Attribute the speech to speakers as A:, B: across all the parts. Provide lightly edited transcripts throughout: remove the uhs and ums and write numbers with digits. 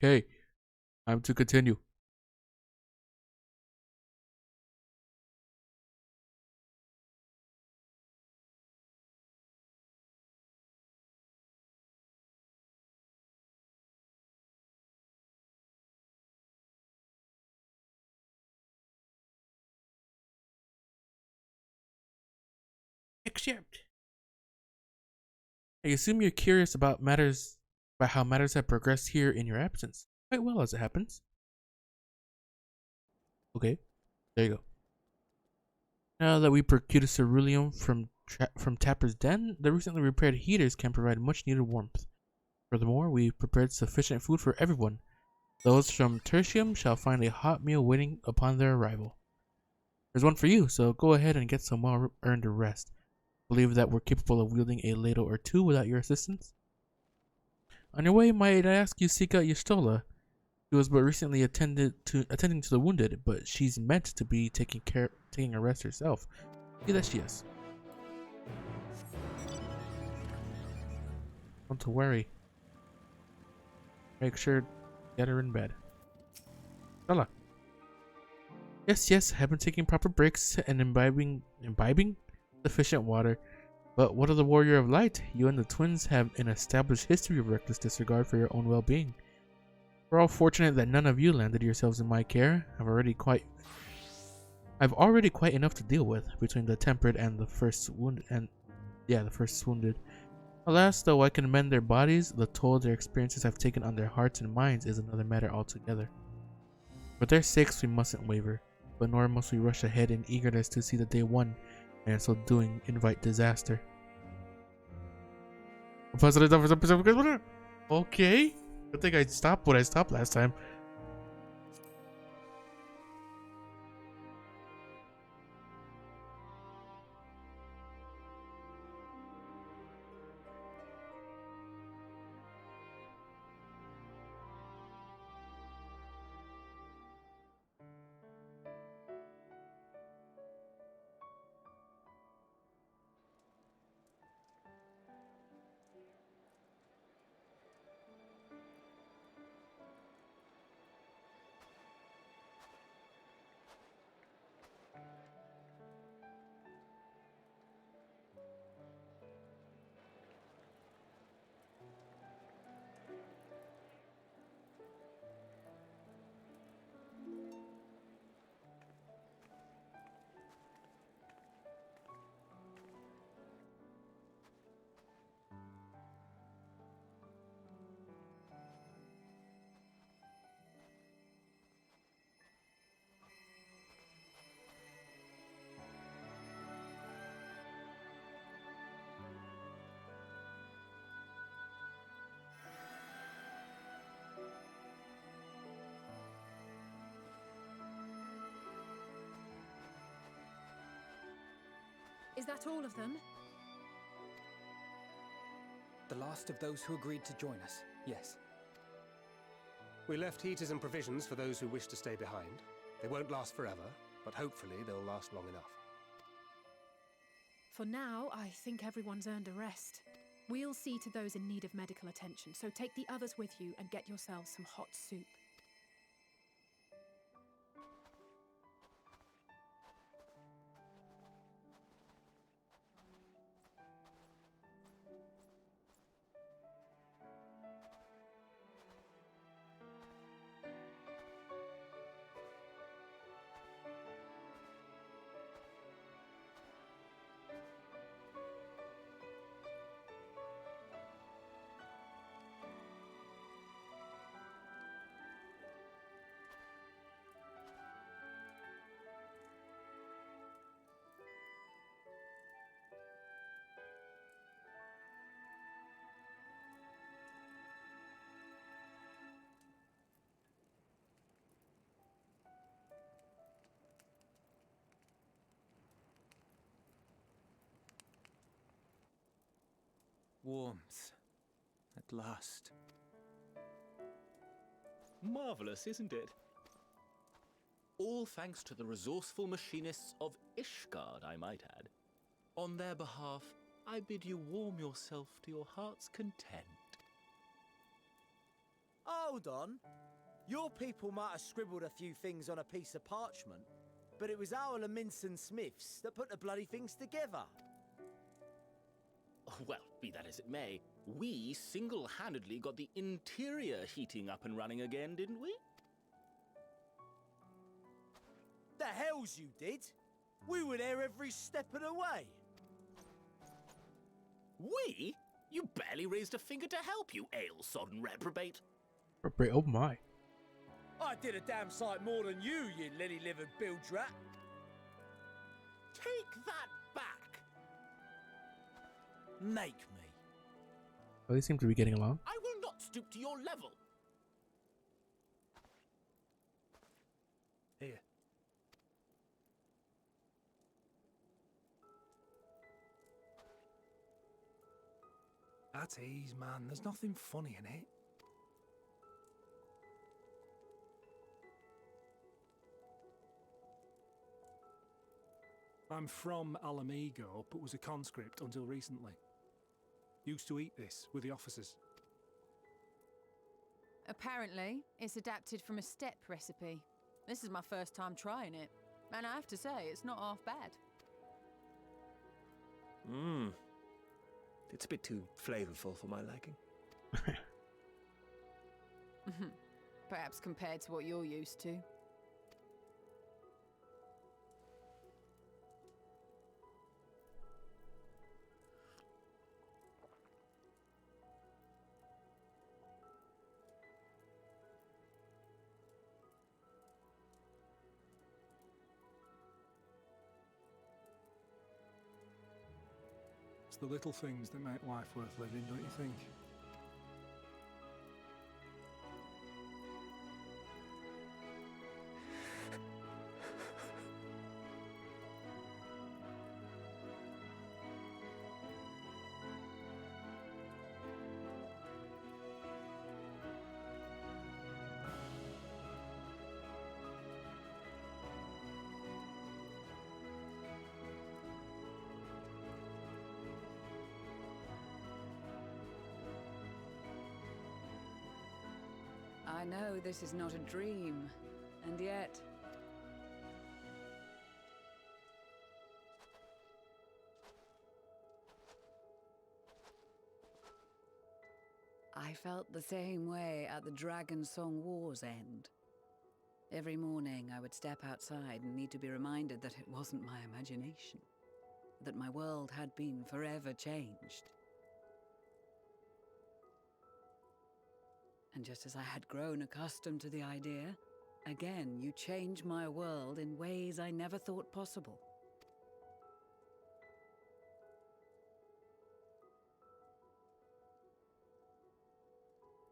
A: Okay, time to continue. Except, I assume you're curious about how matters have progressed here in your absence. Quite well, as it happens. Okay, there you go. Now that we procured ceruleum from Tapper's Den, the recently repaired heaters can provide much needed warmth. Furthermore, we've prepared sufficient food for everyone. Those from Tertium shall find a hot meal waiting upon their arrival. There's one for you, so go ahead and get some well-earned rest. Believe that we're capable of wielding a ladle or two without your assistance? On your way, might I ask you seek out Yestola? She was but recently attending to the wounded, but she's meant to be taking a rest herself. See that she is. Don't to worry. Make sure get her in bed. Stella. Yes, yes, I have been taking proper breaks and imbibing sufficient water. But what of the Warrior of Light? You and the twins have an established history of reckless disregard for your own well-being. We're all fortunate that none of you landed yourselves in my care. I've already quite enough to deal with between the tempered and the first wounded. Alas, though I can mend their bodies, the toll their experiences have taken on their hearts and minds is another matter altogether. For their sakes, we mustn't waver, but nor must we rush ahead in eagerness to see the day one, and in so doing, invite disaster. Okay. I think I stopped when I stopped last time.
B: Is that all of them?
C: The last of those who agreed to join us, yes. We left heaters and provisions for those who wish to stay behind. They won't last forever, but hopefully they'll last long enough.
B: For now, I think everyone's earned a rest. We'll see to those in need of medical attention, so take the others with you and get yourselves some hot soup.
D: Warmth. At last.
E: Marvelous, isn't it? All thanks to the resourceful machinists of Ishgard, I might add. On their behalf, I bid you warm yourself to your heart's content.
F: hold on. Your people might have scribbled a few things on a piece of parchment, but it was our Leminson Smiths that put the bloody things together.
E: Well, be that as it may, we single-handedly got the interior heating up and running again, didn't we?
F: The hells you did! We were there every step of the way.
E: We? You barely raised a finger to help, you ale-sodden reprobate.
A: Oh my.
F: I did a damn sight more than you lily-livered bilge rat.
E: Take that back!
F: Make me.
A: Well, they seem to be getting along.
E: I will not stoop to your level.
C: Here. At ease, man. There's nothing funny in it. I'm from Alamigo, but was a conscript until recently. Used to eat this with the officers.
G: Apparently, it's adapted from a steppe recipe. This is my first time trying it, and I have to say, it's not half bad.
H: Mmm. It's a bit too flavorful for my liking.
G: Perhaps compared to what you're used to.
C: It's the little things that make life worth living, don't you think?
G: I know this is not a dream, and yet... I felt the same way at the Dragon Song War's end. Every morning I would step outside and need to be reminded that it wasn't my imagination, that my world had been forever changed. And just as I had grown accustomed to the idea, again you change my world in ways I never thought possible.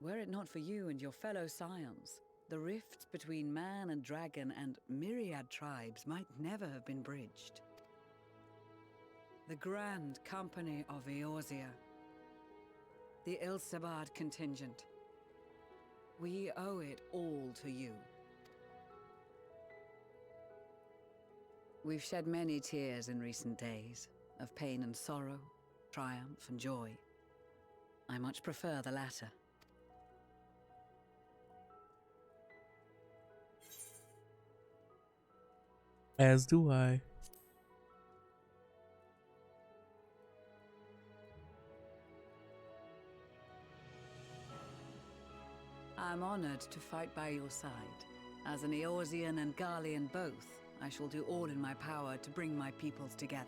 G: Were it not for you and your fellow scions, the rifts between man and dragon and myriad tribes might never have been bridged. The Grand Company of Eorzea, the Ilsabard contingent, we owe it all to you. We've shed many tears in recent days, of pain and sorrow, triumph and joy. I much prefer the latter.
A: As do I.
G: I'm honored to fight by your side. As an Eorzean and Garlean both, I shall do all in my power to bring my peoples together.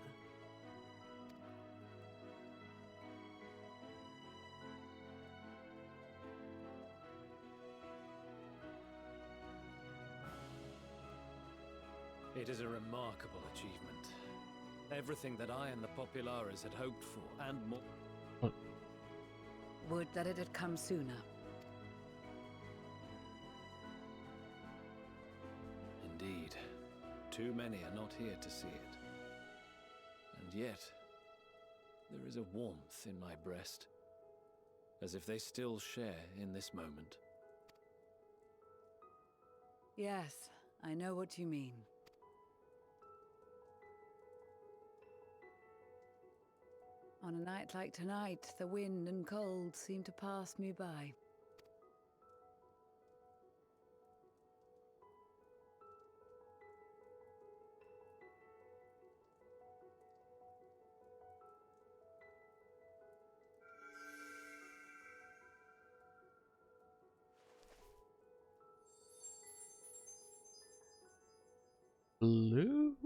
I: It is a remarkable achievement. Everything that I and the Populares had hoped for, and more.
G: Would that it had come sooner.
I: Indeed. Too many are not here to see it. And yet, there is a warmth in my breast, as if they still share in this moment.
G: Yes, I know what you mean. On a night like tonight, the wind and cold seem to pass me by.
A: Blue?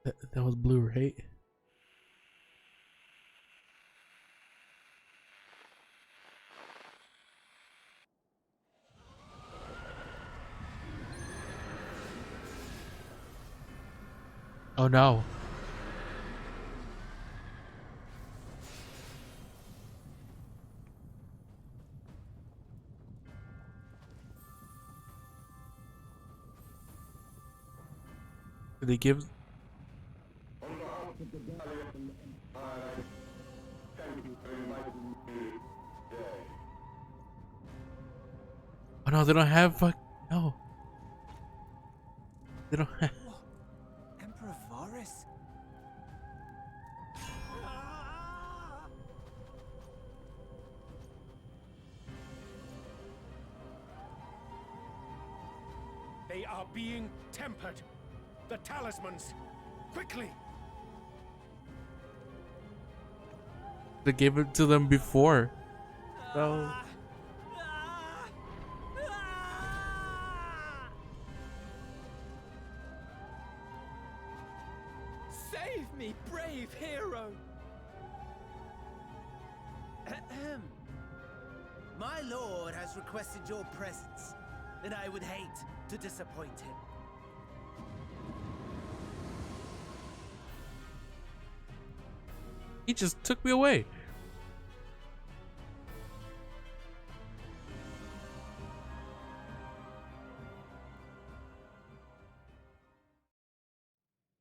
A: That was blue, right? Oh no. Did they give? Oh no, they don't have no. They don't have.
F: Emperor Varus?
C: They are being tempered. The talismans. Quickly!
A: They gave it to them before. No.
F: Save me, brave hero! Ahem. My lord has requested your presence, and I would hate to disappoint him.
A: He just took me away.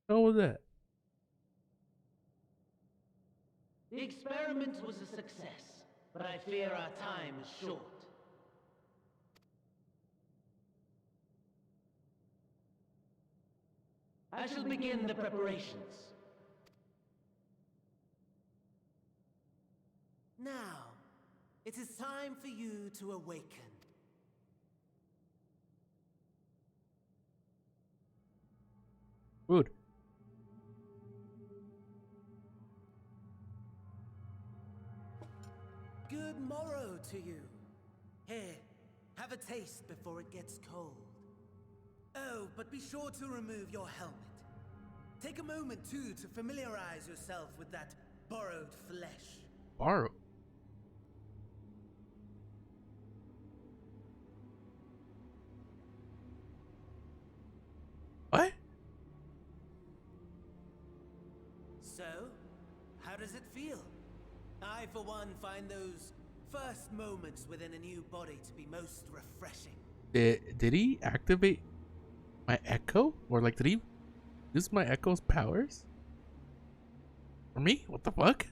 A: What was that?
J: The experiment was a success, but I fear our time is short. I shall begin the preparations.
F: Now, it is time for you to awaken.
A: Rude.
F: Good morrow to you. Here, have a taste before it gets cold. Oh, but be sure to remove your helmet. Take a moment, too, to familiarize yourself with that borrowed flesh.
A: Borrow. What?
F: So, how does it feel? I, for one, find those first moments within a new body to be most refreshing.
A: Did he activate my echo? Or like did he use my echo's powers? For me? What the fuck?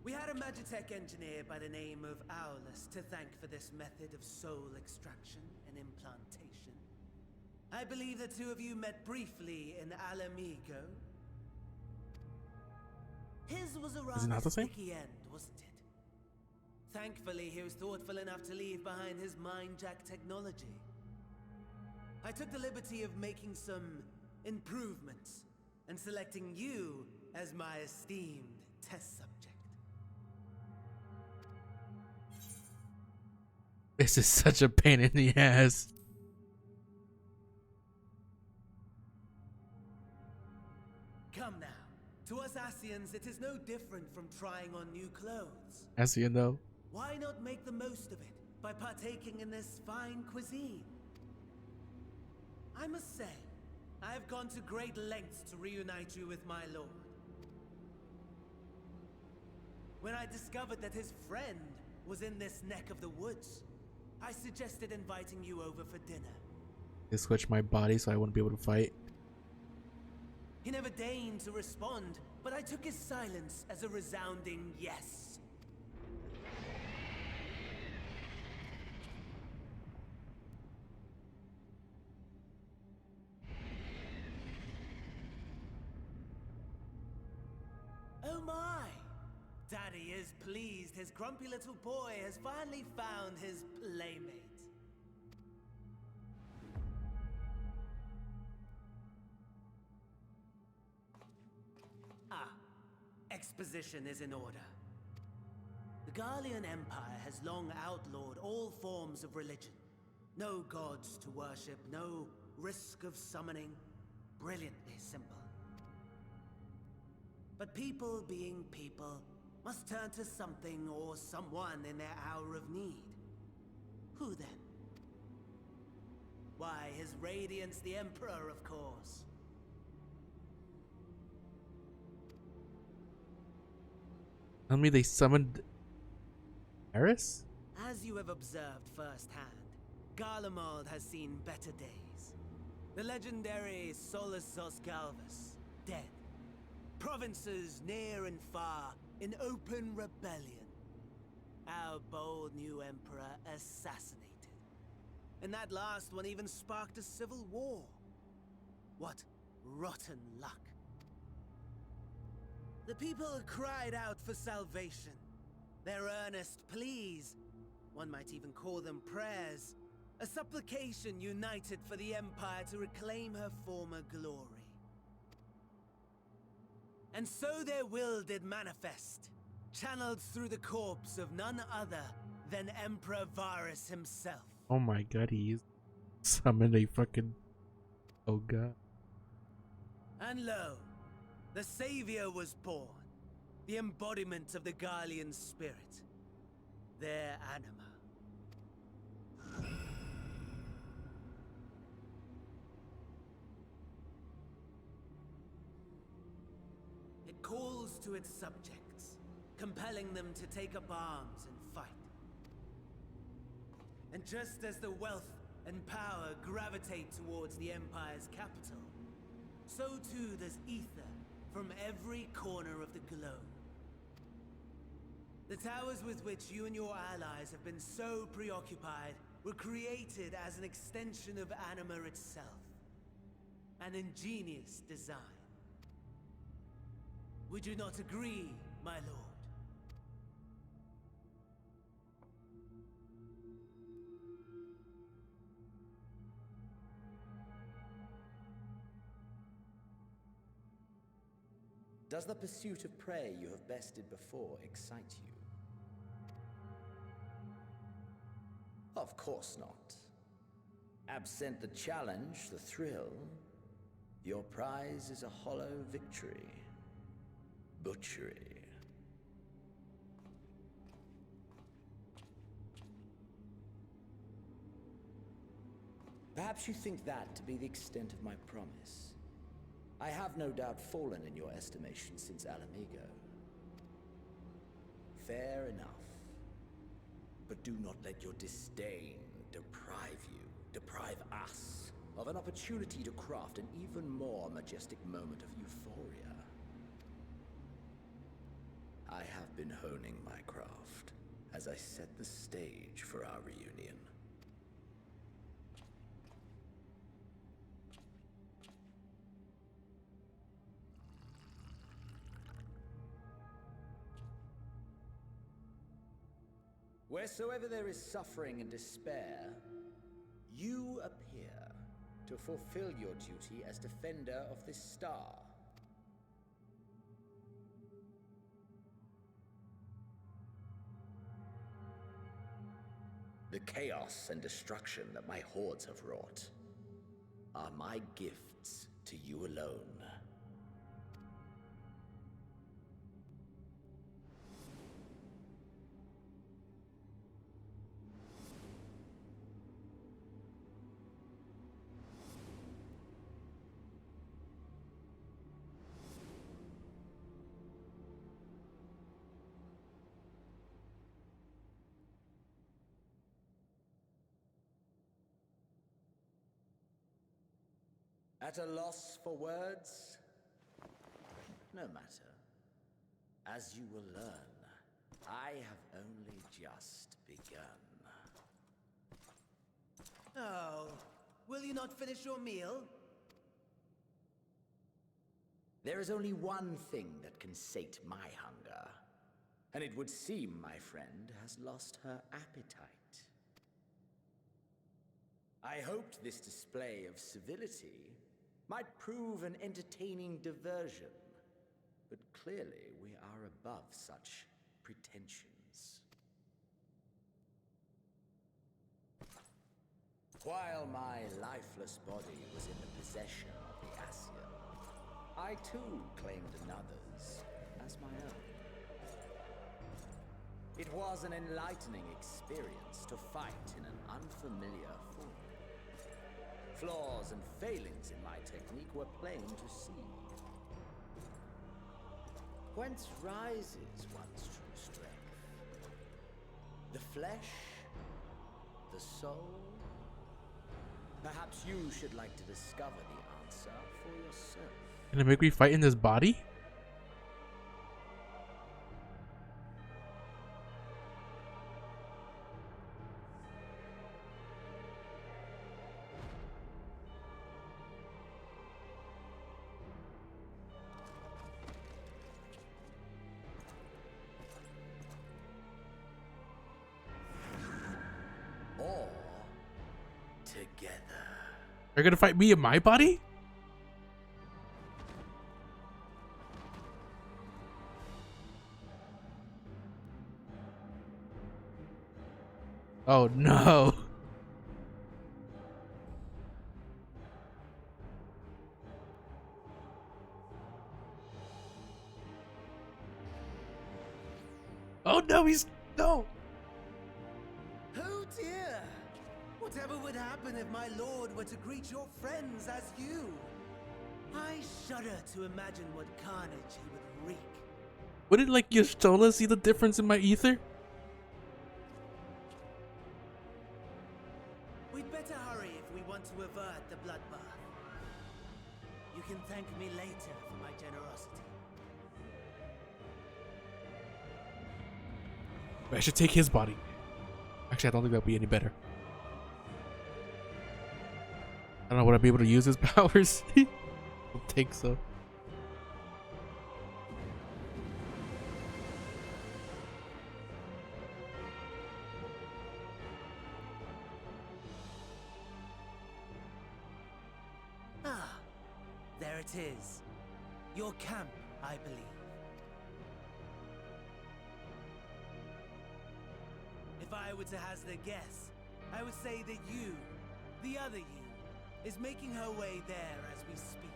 F: We had a Magitech engineer by the name of Aulus to thank for this method of soul extraction and implantation. I believe the two of you met briefly in Alamigo. His was a
A: Is it not
F: rather
A: the same?
F: sticky end, wasn't it? Thankfully, he was thoughtful enough to leave behind his mind-jack technology. I took the liberty of making some improvements and selecting you as my esteemed test subject.
A: This is such a pain in the ass.
F: Come now. To us Asians, it is no different from trying on new clothes.
A: As you know.
F: Why not make the most of it by partaking in this fine cuisine? I must say, I have gone to great lengths to reunite you with my lord. When I discovered that his friend was in this neck of the woods, I suggested inviting you over for dinner.
A: They switched my body so I wouldn't be able to fight.
F: He never deigned to respond, but I took his silence as a resounding yes. Oh my! Daddy is pleased his grumpy little boy has finally found his playmate. Ah, exposition is in order. Garlean Empire has long outlawed all forms of religion. No gods to worship, no risk of summoning. Brilliantly simple. But people being people must turn to something or someone in their hour of need. Who then? Why, His Radiance the Emperor, of course.
A: Tell me they summoned Eris?
F: As you have observed firsthand, Garlemald has seen better days. The legendary Solus Galvus, dead. Provinces near and far in open rebellion. Our bold new emperor assassinated. And that last one even sparked a civil war. What rotten luck. The people cried out for salvation. Their earnest pleas, one might even call them prayers, a supplication united for the Empire to reclaim her former glory. And so their will did manifest, channeled through the corpse of none other than Emperor Varus himself.
A: Oh my god, he summoned a fucking... Oh god.
F: And lo, the Savior was born, the embodiment of the Garlean spirit, their anima. It calls to its subjects, compelling them to take up arms and fight. And just as the wealth and power gravitate towards the Empire's capital, so too does ether from every corner of the globe. The towers with which you and your allies have been so preoccupied were created as an extension of Anima itself. An ingenious design. Would you not agree, my lord?
K: Does the pursuit of prey you have bested before excite you? Of course not. Absent the challenge, the thrill, your prize is a hollow victory. Butchery. Perhaps you think that to be the extent of my promise. I have no doubt fallen in your estimation since Alamigo. Fair enough. But do not let your disdain deprive us, of an opportunity to craft an even more majestic moment of euphoria. I have been honing my craft as I set the stage for our reunion. Wheresoever there is suffering and despair, you appear to fulfill your duty as defender of this star. The chaos and destruction that my hordes have wrought are my gifts to you alone. At a loss for words? No matter. As you will learn, I have only just begun.
F: Oh, will you not finish your meal?
K: There is only one thing that can sate my hunger, and it would seem my friend has lost her appetite. I hoped this display of civility might prove an entertaining diversion, but clearly we are above such pretensions. While my lifeless body was in the possession of the Ascian, I too claimed another's as my own. It was an enlightening experience to fight in an unfamiliar form. Flaws and failings in my technique were plain to see. Whence rises one's true strength? The flesh? The soul? Perhaps you should like to discover the answer for yourself.
A: Can it make me fight in this body?
K: Or together.
A: They're gonna fight me in my body? Oh no. Oh no, he's no.
F: Oh dear! Whatever would happen if my lord were to greet your friends as you? I shudder to imagine what carnage he would wreak.
A: Wouldn't like Y'shtola see the difference in my ether?
F: We'd better hurry if we want to avert the bloodbath. You can thank me later for my generosity.
A: I should take his body. Actually, I don't think that'd be any better. I don't know, would I be able to use his powers? I don't think so.
F: Ah, there it is. Your camp, I believe. If I were to hazard a guess, I would say that you, the other you, is making her way there as we speak.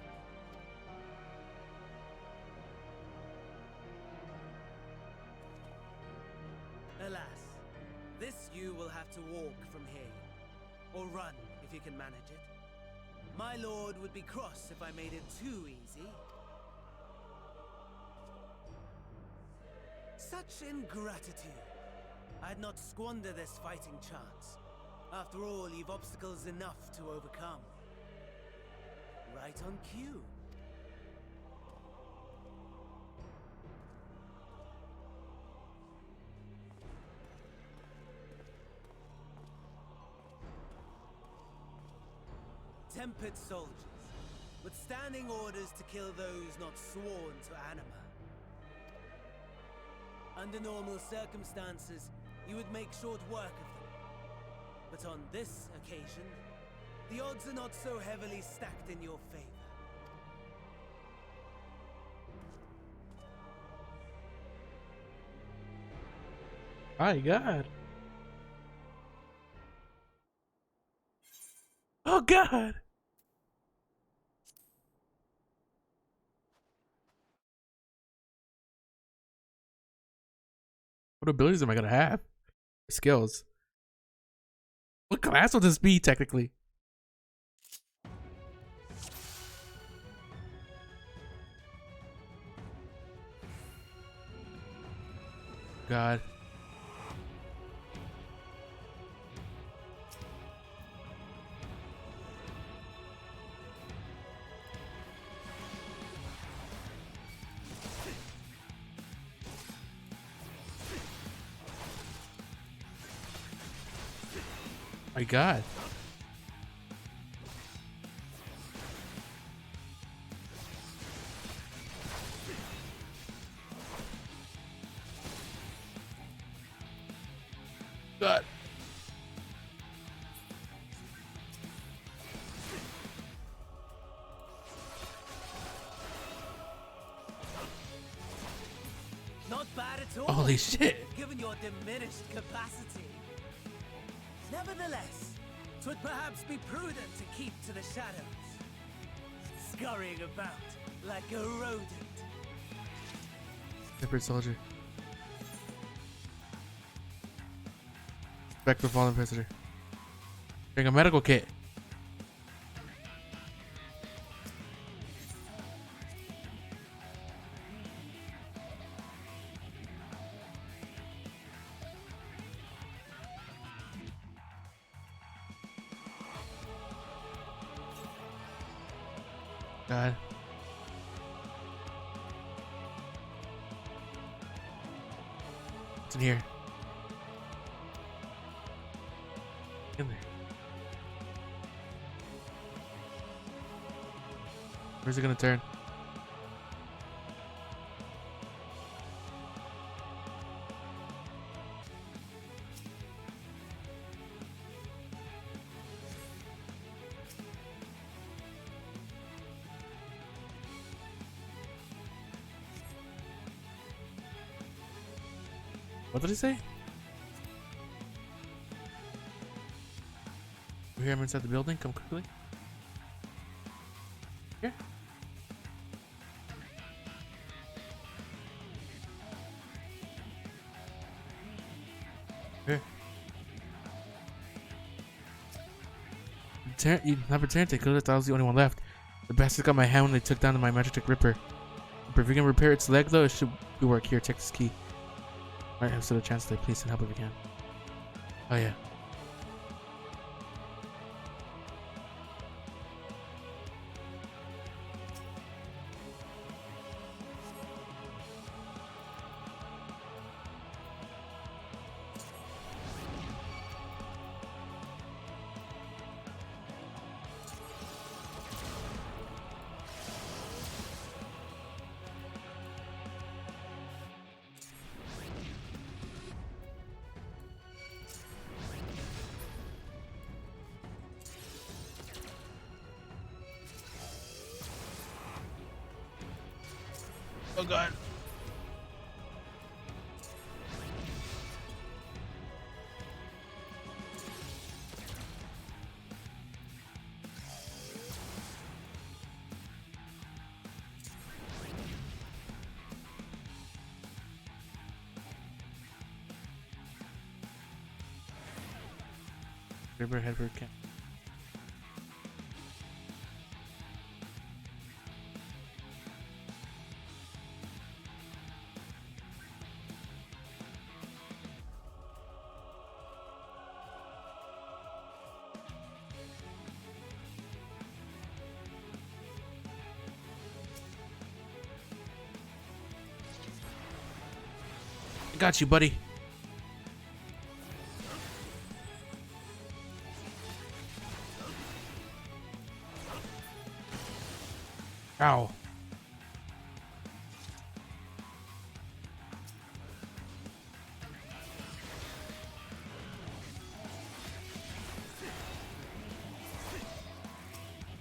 F: Alas, this you will have to walk from here, or run if you can manage it. My lord would be cross if I made it too easy. Such ingratitude. I'd not squander this fighting chance. After all, you've obstacles enough to overcome. Right on cue. Tempered soldiers, with standing orders to kill those not sworn to anima. Under normal circumstances, you would make short work of them. But on this occasion, the odds are not so heavily stacked in your favor.
A: My God. Oh God. What abilities am I gonna have? Skills. What class will this be technically? God. My God. God.
F: Not bad at all.
A: Holy shit.
F: Given your diminished capacity. Nevertheless, 'Twould perhaps be prudent to keep to the shadows, scurrying about like a rodent.
A: Separate soldier. Back for fallen visitor. Bring a medical kit. God. What's in here? In there. Where's it gonna turn? What did he say? You hear him inside the building? Come quickly. Here. Here. You never turned it, because I was the only one left. The bastards got my hand when they took down my magic Ripper. If you can repair its leg though, it should be work. Here, take this key. Might have stood a chance to please and help if you can. Oh yeah. Oh god. River Headford camp. Got you, buddy. Ow.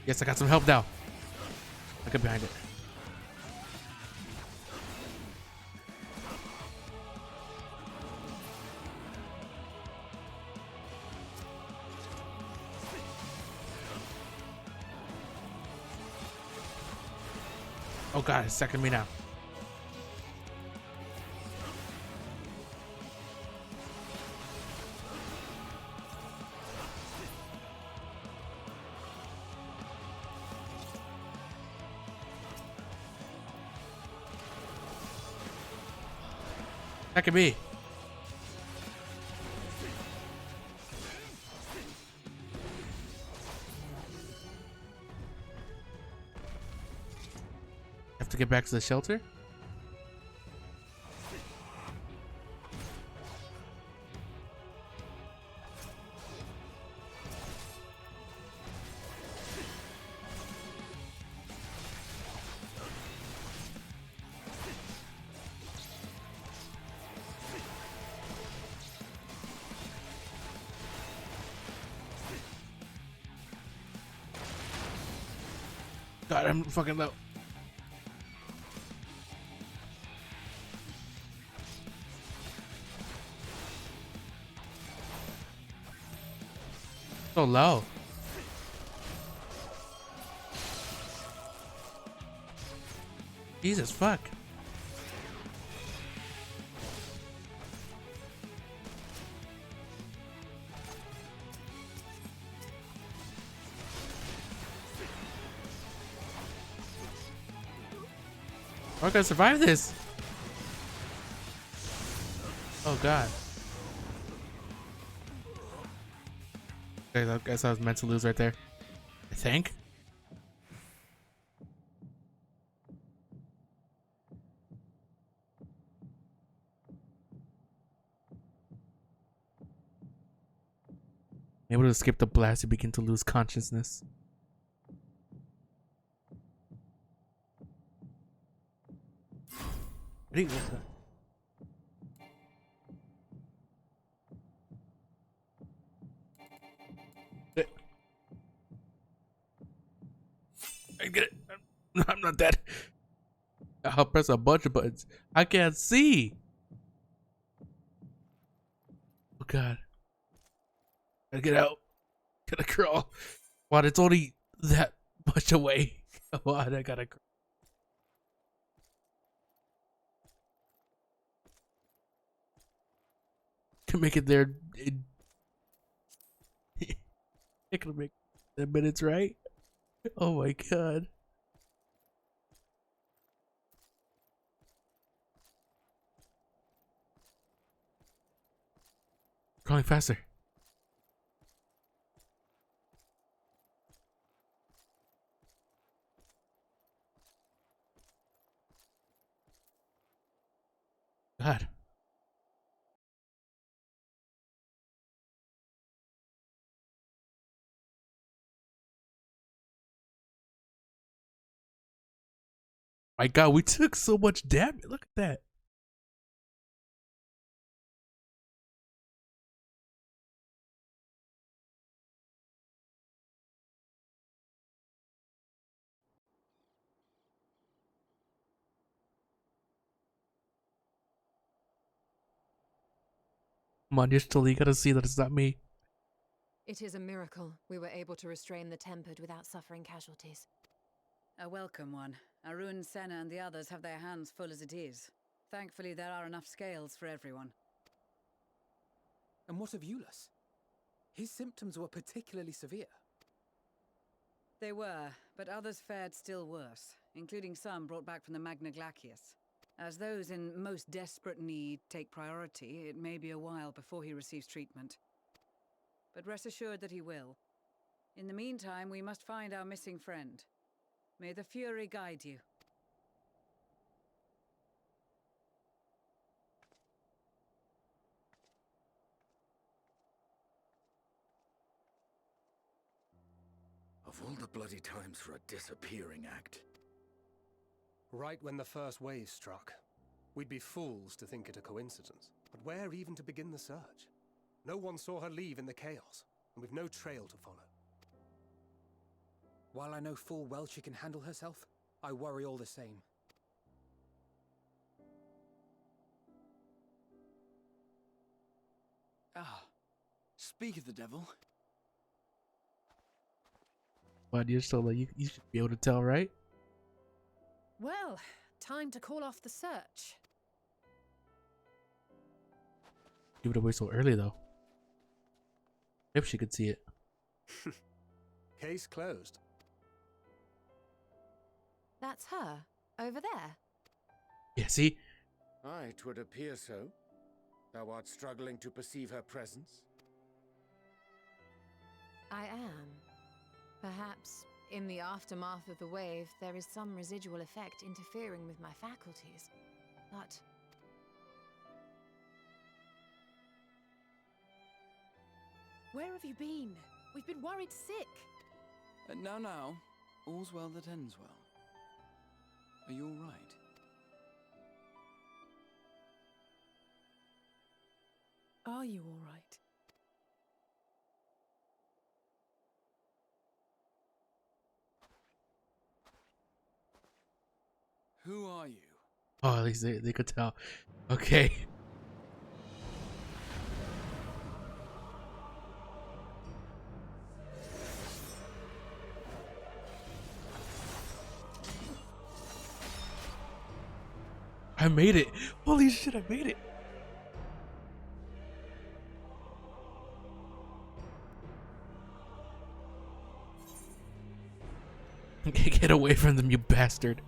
A: Yes, I got some help now. I get behind it. Oh god, it's second me now. That could be. Have to get back to the shelter. God, I'm fucking low. So low. Jesus fuck. We're gonna survive this. Oh god. Okay, I guess I was meant to lose right there. I think. Able to skip the blast, you begin to lose consciousness. What are you looking at? I get it. I'm not dead. I'll press a bunch of buttons. I can't see. Oh god. Gotta get out. Gotta crawl. Wow, it's only that much away. Come on, I gotta crawl. Can make it there in it can make 10 minutes, right? Oh my god. Crawling faster. God. My god, we took so much damage. Look at that. Come on, you gotta see that it's not me.
B: It is a miracle we were able to restrain the Tempered without suffering casualties.
G: A welcome one. Arun, Senna, and the others have their hands full as it is. Thankfully, there are enough scales for everyone.
D: And what of Eulus? His symptoms were particularly severe.
G: They were, but others fared still worse, including some brought back from the Magna Glacius. As those in most desperate need take priority, it may be a while before he receives treatment. But rest assured that he will. In the meantime, we must find our missing friend. May the Fury guide you.
K: Of all the bloody times for a disappearing act.
C: Right when the first wave struck. We'd be fools to think it a coincidence. But where even to begin the search? No one saw her leave in the chaos, and we've no trail to follow.
D: While I know full well she can handle herself, I worry all the same.
L: Ah, speak of the devil.
A: But you're still like, you should be able to tell, right?
B: Well, time to call off the search.
A: Give it away so early, though. If she could see it.
C: Case closed.
B: That's her, over there.
A: Yeah, see?
K: Aye, 'twould appear so. Thou art struggling to perceive her presence?
B: I am. Perhaps, in the aftermath of the wave, there is some residual effect interfering with my faculties. But... Where have you been? We've been worried sick.
L: Now, all's well that ends well. Are you all right?
B: Are you all right?
L: Who are you?
A: Oh, at least they could tell. Okay. I made it. Holy shit, I made it. Get away from them, you bastard.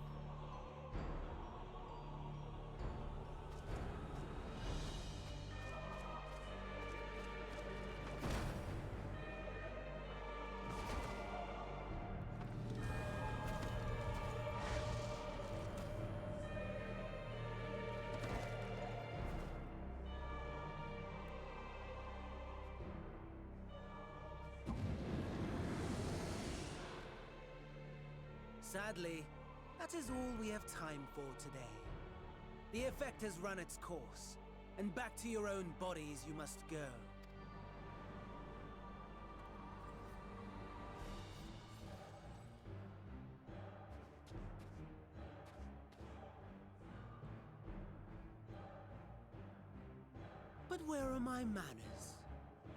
F: Sadly, that is all we have time for today. The effect has run its course, and back to your own bodies you must go. But where are my manners?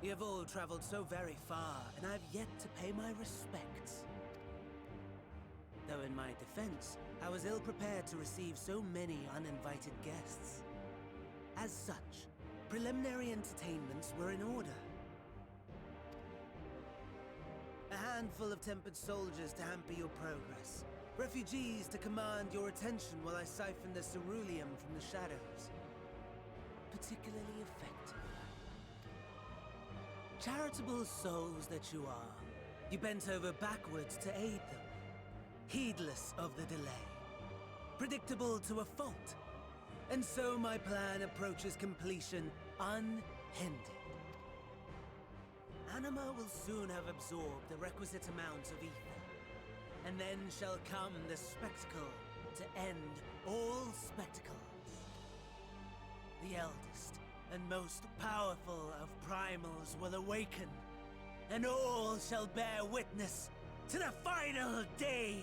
F: You have all traveled so very far, and I've yet to pay my respects. Though in my defense, I was ill-prepared to receive so many uninvited guests. As such, preliminary entertainments were in order. A handful of tempered soldiers to hamper your progress. Refugees to command your attention while I siphon the ceruleum from the shadows. Particularly effective. Charitable souls that you are, you bent over backwards to aid them. Heedless of the delay, predictable to a fault, and so my plan approaches completion unhindered. Anima will soon have absorbed the requisite amount of ether, and then shall come the spectacle to end all spectacles. The eldest and most powerful of primals will awaken, and all shall bear witness to the final days!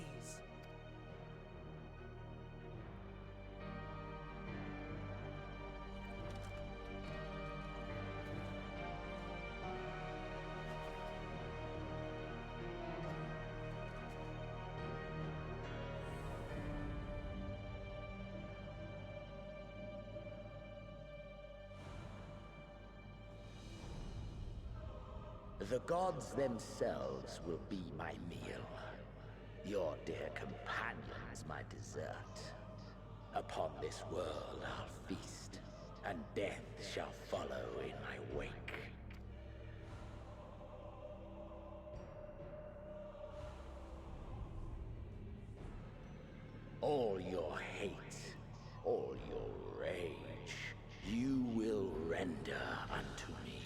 K: The gods themselves will be my meal. Your dear companions my dessert. Upon this world I'll feast, and death shall follow in my wake. All your hate, all your rage, you will render unto me.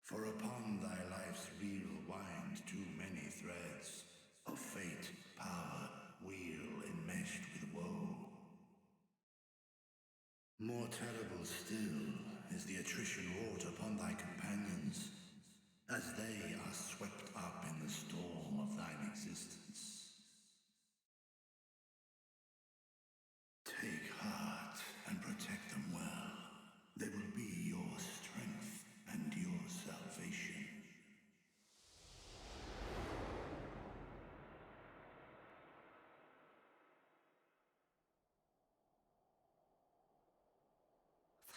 M: For upon thy life's reel wind too many threads of fate, power, weal enmeshed with woe. More terrible still is the attrition wrought upon thy companions, as they are swept up in the storm of thine existence. Take heart and protect them well. They will be your strength and your salvation.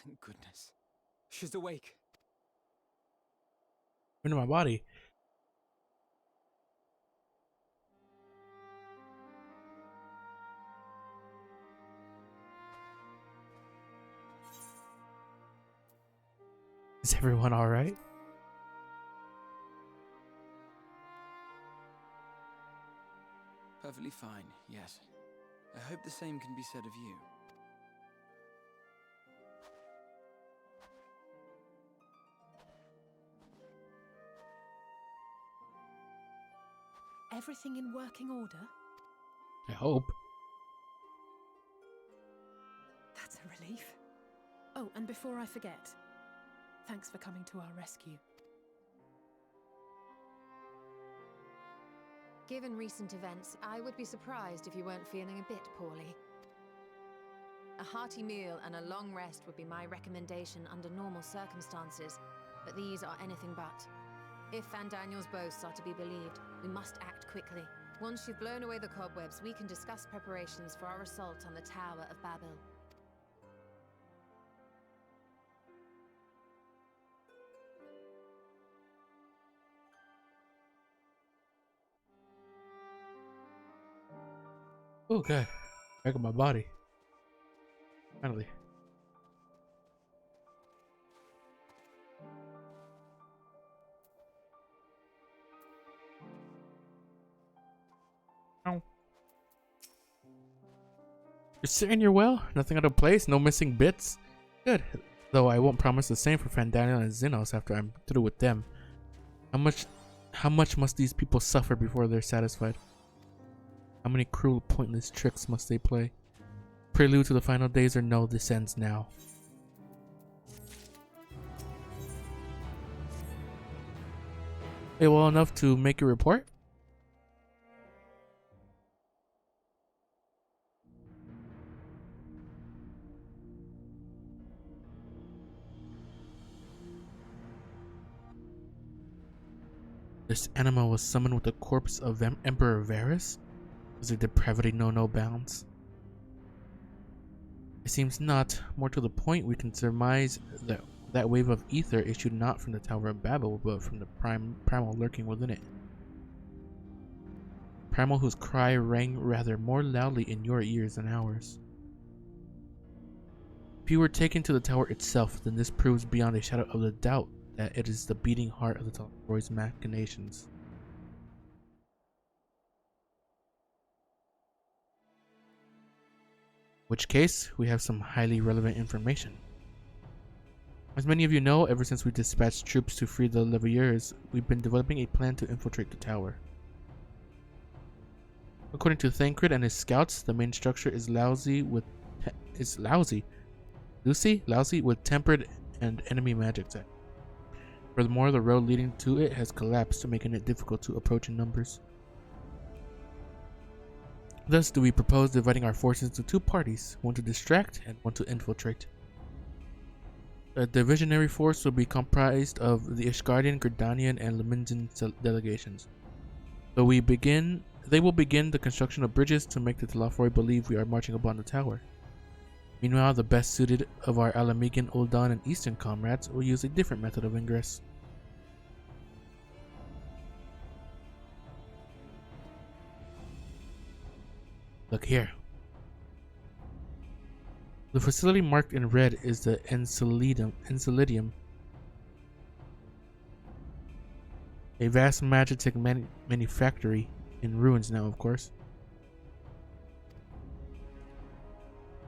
D: Thank goodness. She's awake.
A: Into my body. Is everyone all right?
L: Perfectly fine, yes. I hope the same can be said of you.
B: Everything in working order?
A: I hope.
B: That's a relief. Oh, and before I forget, thanks for coming to our rescue. Given recent events, I would be surprised if you weren't feeling a bit poorly. A hearty meal and a long rest would be my recommendation under normal circumstances, but these are anything but. If Fandaniel's boasts are to be believed, we must act quickly. Once you've blown away the cobwebs, we can discuss preparations for our assault on the Tower of Babel.
A: Okay, back in my body. Finally. Ow. You're sitting your well? Nothing out of place? No missing bits? Good. Though I won't promise the same for Fandaniel and Xenos after I'm through with them. How much must these people suffer before they're satisfied? How many cruel, pointless tricks must they play? Prelude to the final days, or no, this ends now. Hey, well enough to make a report? This animal was summoned with the corpse of Emperor Varus? Does their depravity know no bounds? It seems not. More to the point, we can surmise that that wave of ether issued not from the Tower of Babel, but from the primal lurking within it. Primal whose cry rang rather more loudly in your ears than ours. If you were taken to the tower itself, then this proves beyond a shadow of a doubt that it is the beating heart of the Tal'Aroi's machinations. In which case, we have some highly relevant information. As many of you know, ever since we dispatched troops to free the Leviers, we've been developing a plan to infiltrate the tower. According to Thancred and his scouts, the main structure is lousy with tempered and enemy magic tech. Furthermore, the road leading to it has collapsed, making it difficult to approach in numbers. Thus do we propose dividing our forces into two parties, one to distract and one to infiltrate. The divisionary force will be comprised of the Ishgardian, Gerdanian, and Lemindan delegations. They will begin the construction of bridges to make the Tal'Aroi believe we are marching upon the tower. Meanwhile, the best suited of our Alamegan, Ul'dan, and Eastern comrades will use a different method of ingress. Look here. The facility marked in red is the Enceladium, a vast magic manufactory in ruins now, of course.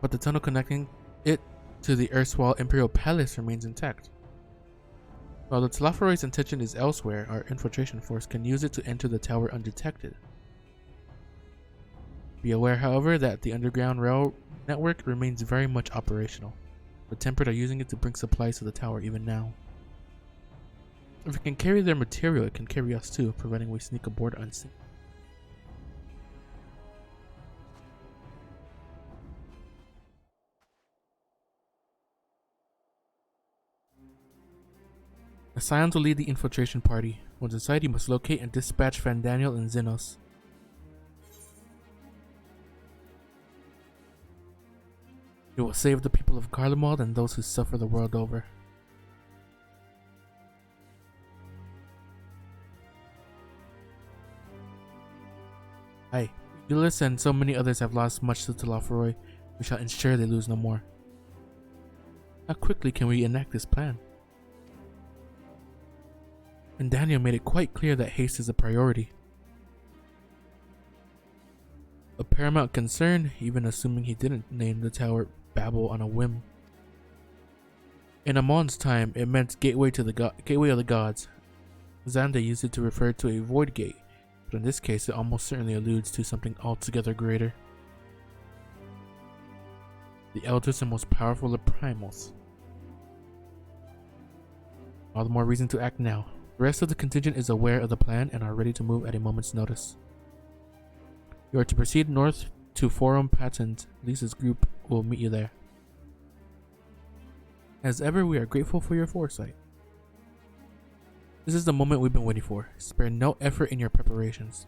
A: But the tunnel connecting it to the erstwhile Imperial Palace remains intact. While the Tal'Aroi's intention is elsewhere, our infiltration force can use it to enter the tower undetected. Be aware, however, that the underground rail network remains very much operational. The Tempered are using it to bring supplies to the tower even now. If it can carry their material, it can carry us too, providing we sneak aboard unseen. The Scions will lead the infiltration party. Once inside, you must locate and dispatch Fandaniel and Xenos. You will save the people of Garlemald and those who suffer the world over. Aye, Ulysses and so many others have lost much to Tal'Aroi. We shall ensure they lose no more. How quickly can we enact this plan? And Daniel made it quite clear that haste is a priority. A paramount concern, even assuming he didn't name the tower Babel on a whim. In Amon's time, it meant gateway to the gateway of the gods. Xande used it to refer to a void gate, but in this case it almost certainly alludes to something altogether greater. The eldest and most powerful of primals. All the more reason to act now. The rest of the contingent is aware of the plan and are ready to move at a moment's notice. You are to proceed north to Forum Patent. Lisa's group will meet you there. As ever, we are grateful for your foresight. This is the moment we've been waiting for. Spare no effort in your preparations.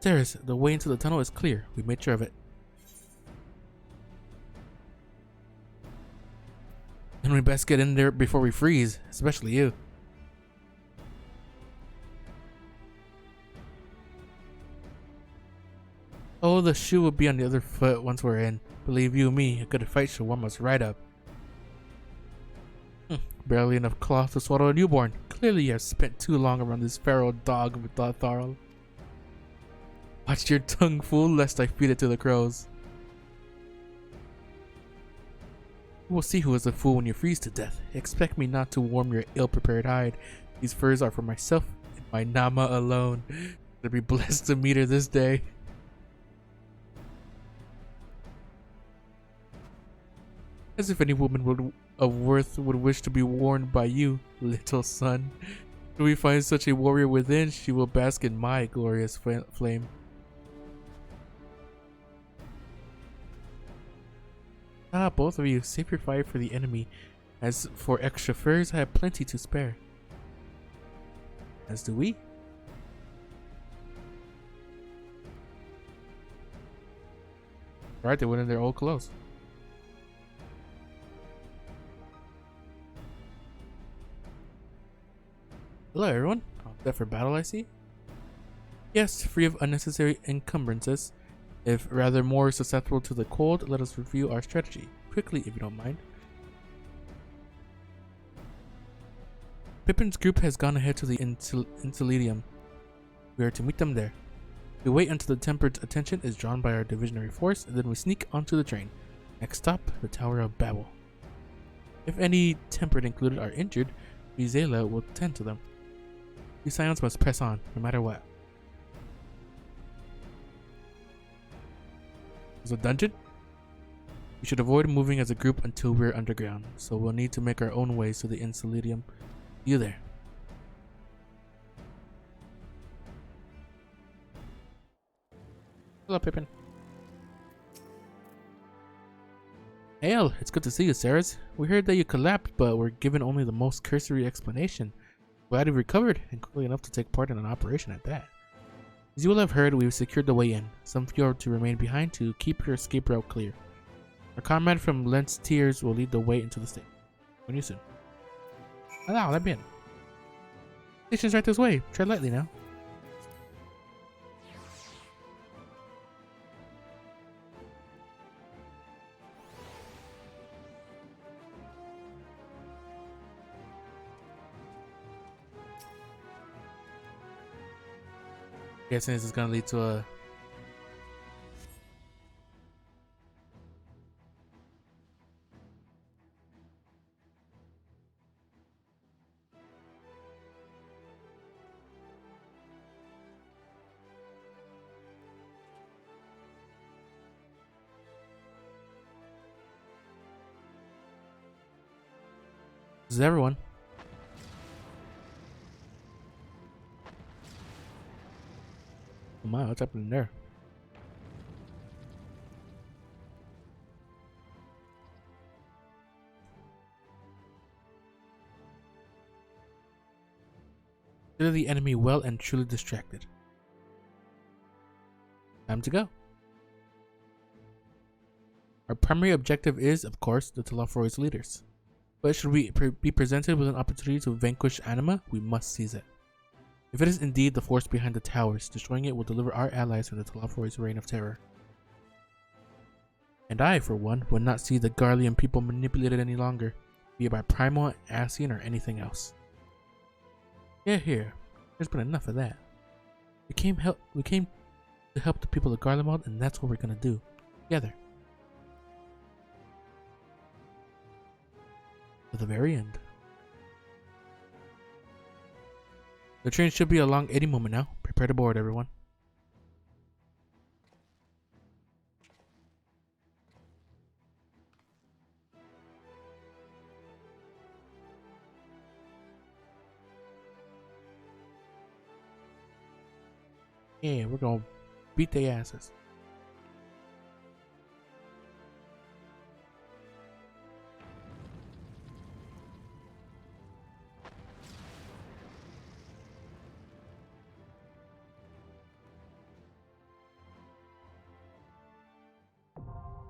A: Stairs, the way into the tunnel is clear. We made sure of it. And we best get in there before we freeze, especially you. Oh, the shoe will be on the other foot once we're in. Believe you me, a good fight should warm us right up. Barely enough cloth to swallow a newborn. Clearly you have spent too long around this feral dog with Tharl. Watch your tongue, fool, lest I feed it to the crows. We'll see who is a fool when you freeze to death. Expect me not to warm your ill-prepared hide. These furs are for myself and my Nama alone. To be blessed to meet her this day. As if any woman of worth would wish to be warned by you, little son. If we find such a warrior within, she will bask in my glorious flame. Ah, both of you, save your fire for the enemy. As for extra furs, I have plenty to spare. As do we. Right, they went in their old clothes. Hello everyone, all set for battle I see? Yes, free of unnecessary encumbrances. If rather more susceptible to the cold, let us review our strategy. Quickly, if you don't mind. Pippin's group has gone ahead to the Insuladium. We are to meet them there. We wait until the Tempered's attention is drawn by our divisionary force, and then we sneak onto the train. Next stop, the Tower of Babel. If any Tempered included are injured, Vizela will tend to them. You Scions must press on, no matter what. There's a dungeon? We should avoid moving as a group until we're underground, so we'll need to make our own ways to the Insuladium. See you there. Hello, Pippin. Hail, it's good to see you, Ceres. We heard that you collapsed, but were given only the most cursory explanation. Glad you've recovered, and quickly enough to take part in an operation at that. As you will have heard, we've secured the way in. Some of you are to remain behind to keep your escape route clear. Our comrade from Lent's Tears will lead the way into the station. Join you soon. Hello, let me in. Station's right this way. Tread lightly now. Guessing this is gonna lead to a This is everyone. Oh my, what's happening there? Consider the enemy well and truly distracted. Time to go. Our primary objective is, of course, the Telafroy's leaders. But should we be presented with an opportunity to vanquish Anima, we must seize it. If it is indeed the force behind the towers, destroying it will deliver our allies from the Telafroy's reign of terror. And I, for one, would not see the Garlean people manipulated any longer, be it by Primal, Ascian, or anything else. Here. There's been enough of that. We came to help the people of Garlemald, and that's what we're gonna do. Together. To the very end. The train should be along any moment now. Prepare to board, everyone. Yeah, we're gonna beat their asses.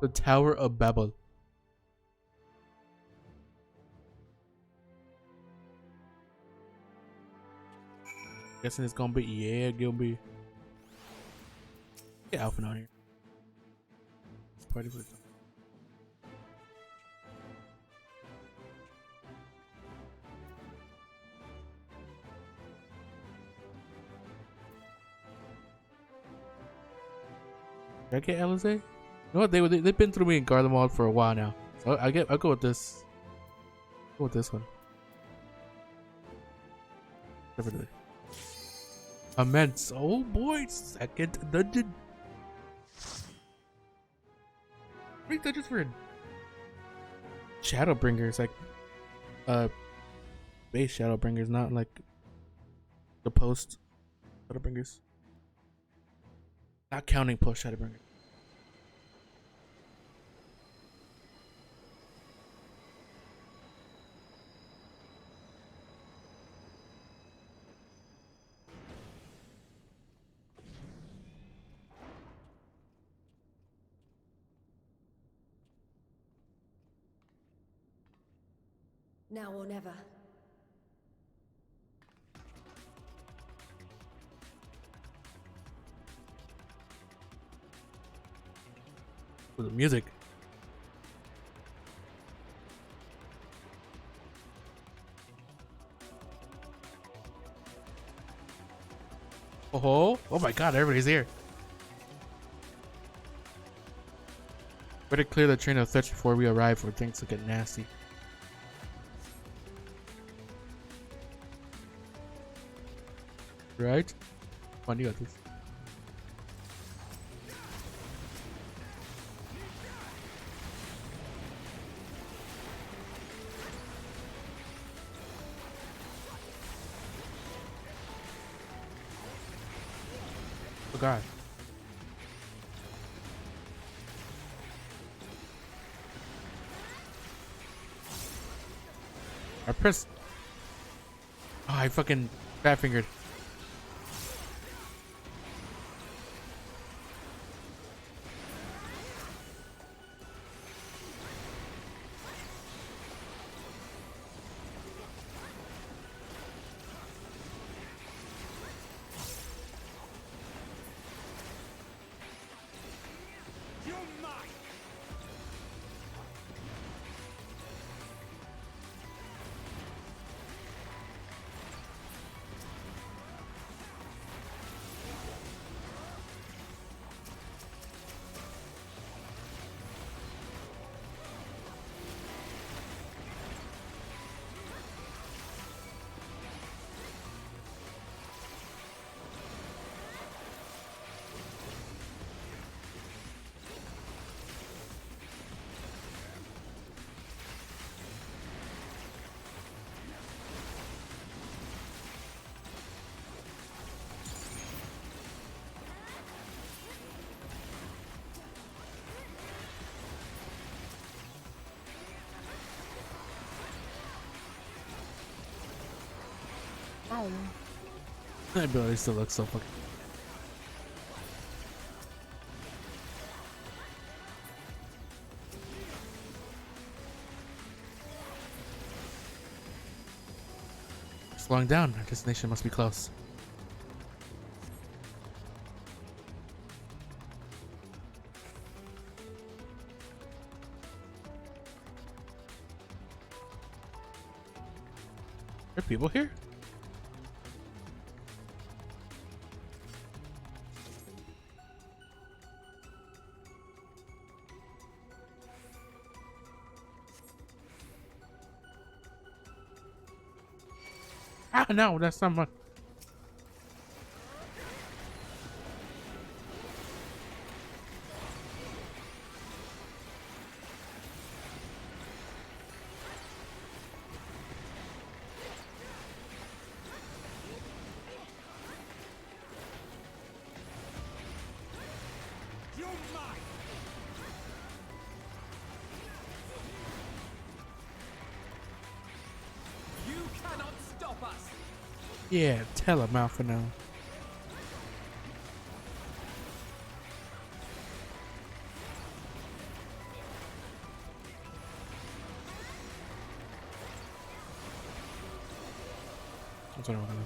A: The Tower of Babel. Guessing it's gonna be, yeah, Gilby. Get Alpha on here. Party with them. Did I get Alizé? You know what? They've been through me in Garlemald for a while now, so I'll go with this. Go with this one. Definitely. Immense. Oh boy, second dungeon. 3 dungeons for Shadowbringers, like base Shadowbringers, not like the post Shadowbringers. Not counting post Shadowbringers.
B: Now or never.
A: With the music. Oh my god, everybody's here. Better clear the train of threats before we arrive or things will get nasty. Right? Come on, you got this. Oh god. I pressed. Oh, I fucking fat fingered. My ability still looks so fucking. Slowing down. Our destination must be close. Are people here? Ah, no, that's someone.
L: cannot stop us.
A: Yeah, tell him, Alpha now. That's what I want to know.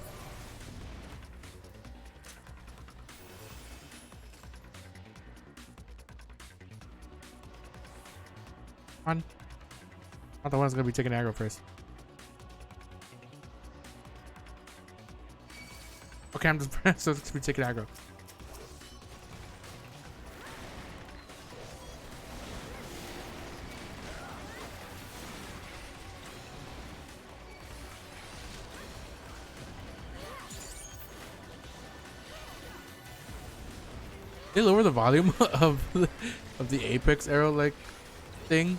A: On. Not the one that's gonna be taking aggro first. Okay, I'm just so to be taking aggro. They lower the volume of the apex arrow like thing.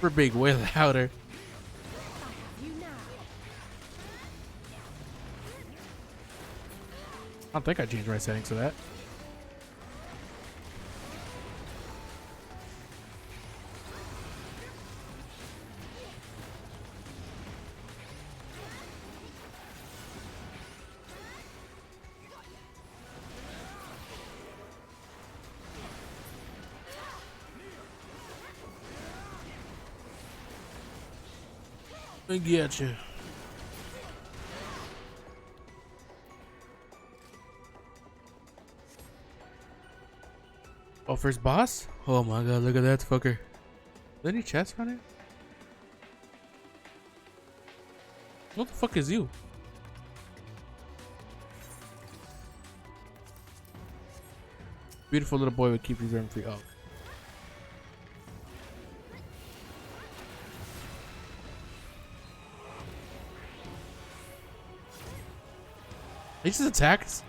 A: We're being way louder. I don't think I changed my settings to that. I get you. Oh, first boss? Oh my god, look at that fucker. Is there any chests on it? What the fuck is you? Beautiful little boy would keep you rent free. Oh. These attacks?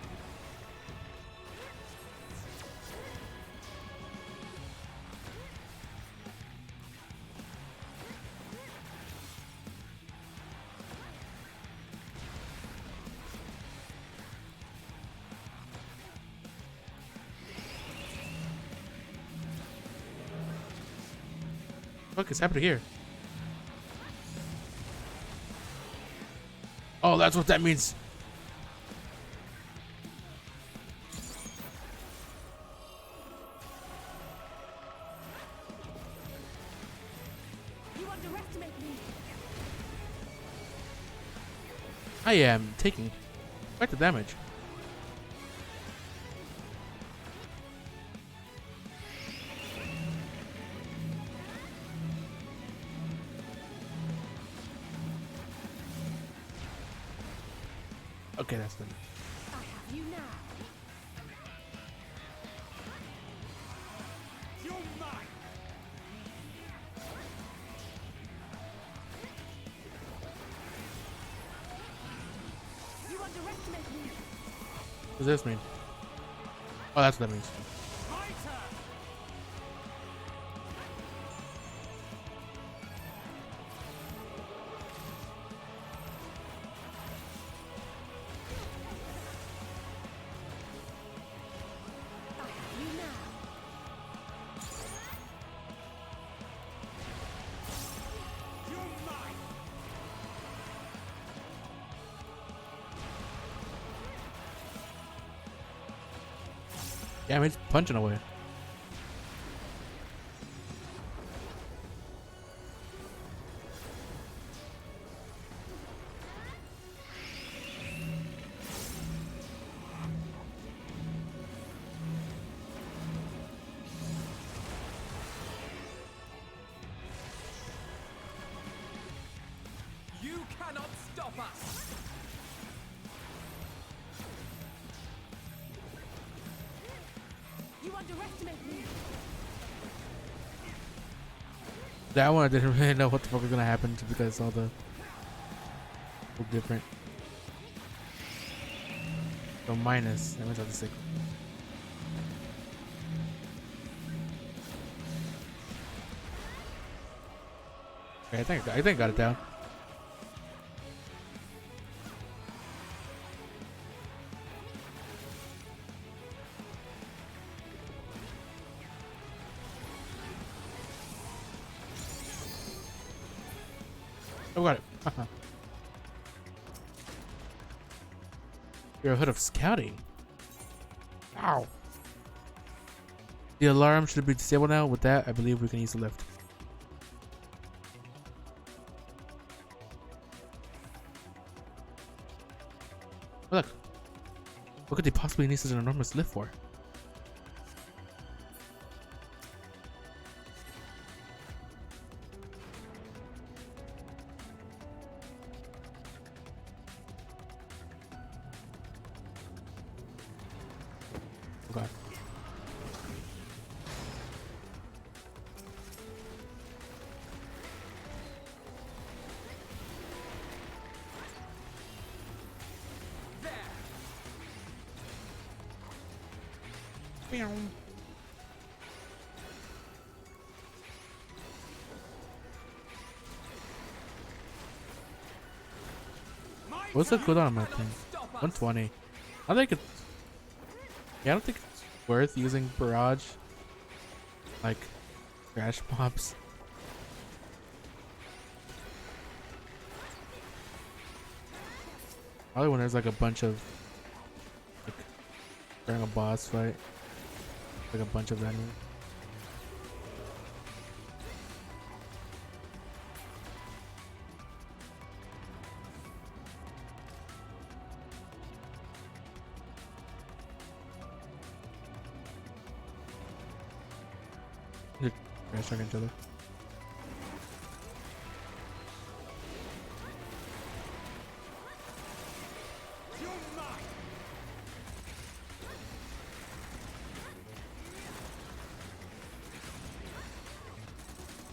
A: What is happening here? Oh, that's what that means. I am taking quite the damage. Okay, that's done.
N: I have you now. You're mine. You underestimate me.
A: What does this mean? Oh, that's what that means.
N: My turn.
A: Yeah, I mean, it's punching away.
L: You cannot stop us.
N: You underestimate me.
A: That one I didn't really know what the fuck was gonna happen because all the look different. So minus. That means I have to stick. Okay, I think I got it down. Oh, got it. You're a hood of scouting. Ow. The alarm should be disabled now. With that, I believe we can use the lift. Look. What could they possibly need such an enormous lift for? Oh god. What's the cooldown on my thing? 120. I think it's. Yeah, I don't think it's worth using barrage. Like, trash mobs. Probably when there's like a bunch of. Like, during a boss fight. Like a bunch of enemies. Trash talking each other.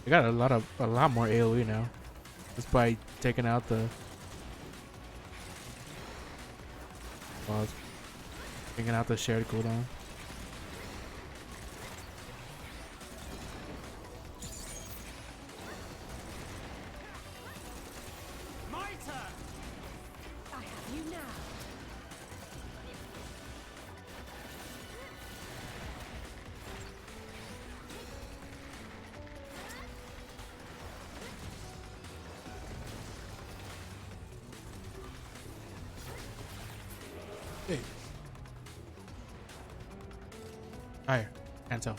A: I got a lot more AoE now, just by taking out the. Well, taking out the shared cooldown. Hey. Higher. Can't tell.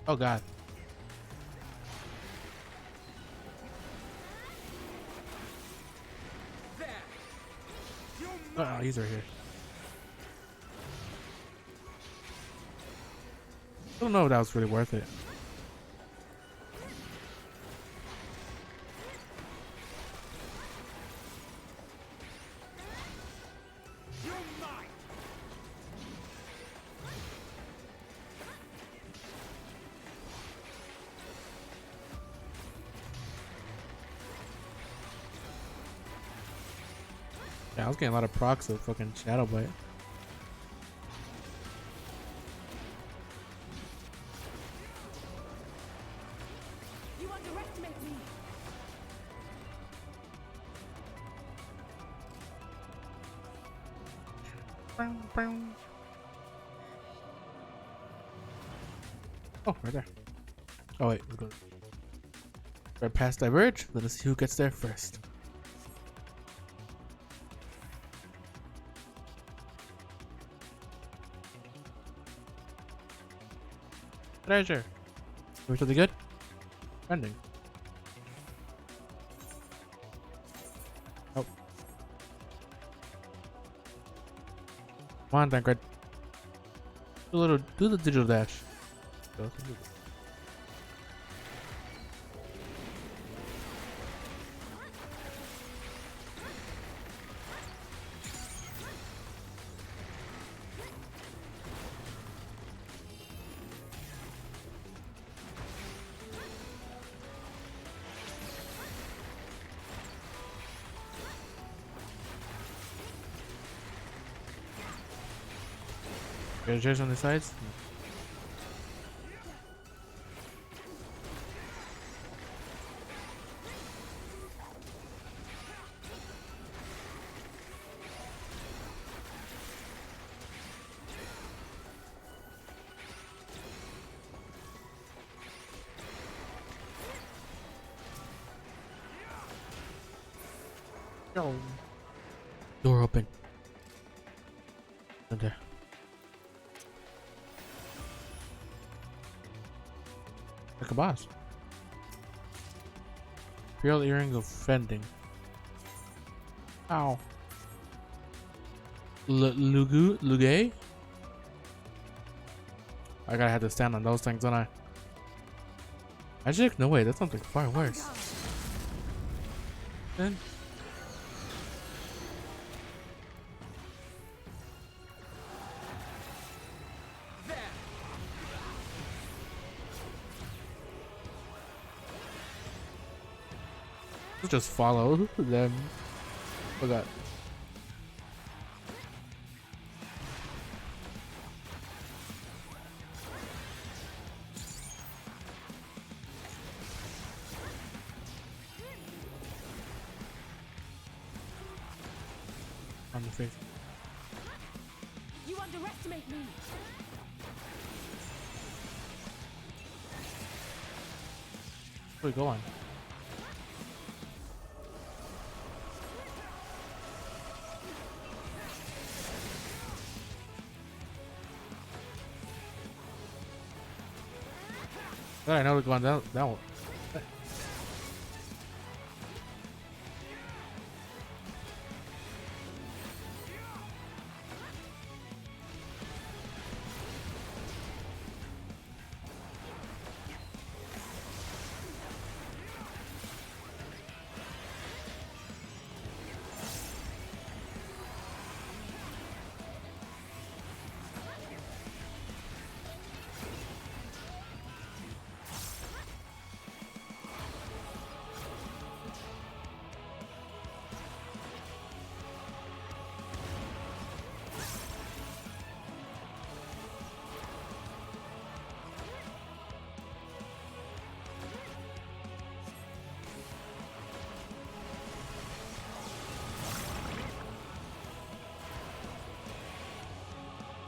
A: Oh god. Oh, he's right here. I don't know if that was really worth it. Yeah, I was getting a lot of procs of fucking Shadow Bite.
N: You underestimate me.
A: Oh, right there. Oh wait, we're going right past Diverge. Let us see who gets there first. Treasure. We're something good? Ending. Oh. Come on, Tancred. Do the digital dash. Treasures on the sides. No. Door open. Right there. Like a boss. Real earring of fending. Ow. Lugay? I gotta have to stand on those things, don't I? Magic? No way, that's something far worse. Then we'll just follow them. Oh god. On the face.
N: You underestimate me.
A: Where we going? I know we're going down that one.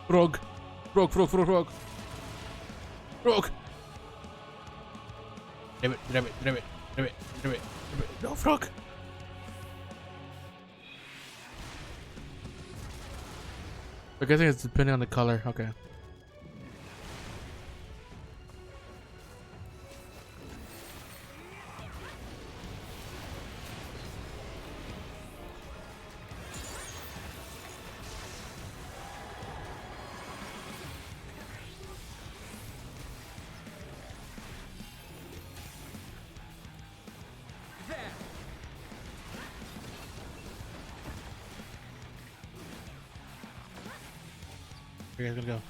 A: Frog. Frog, frog, frog, frog. Frog. Damn it, damn it, damn it, damn it, damn it, damn it. No, frog. I guess it's depending on the color. Okay. Where you guys gonna go?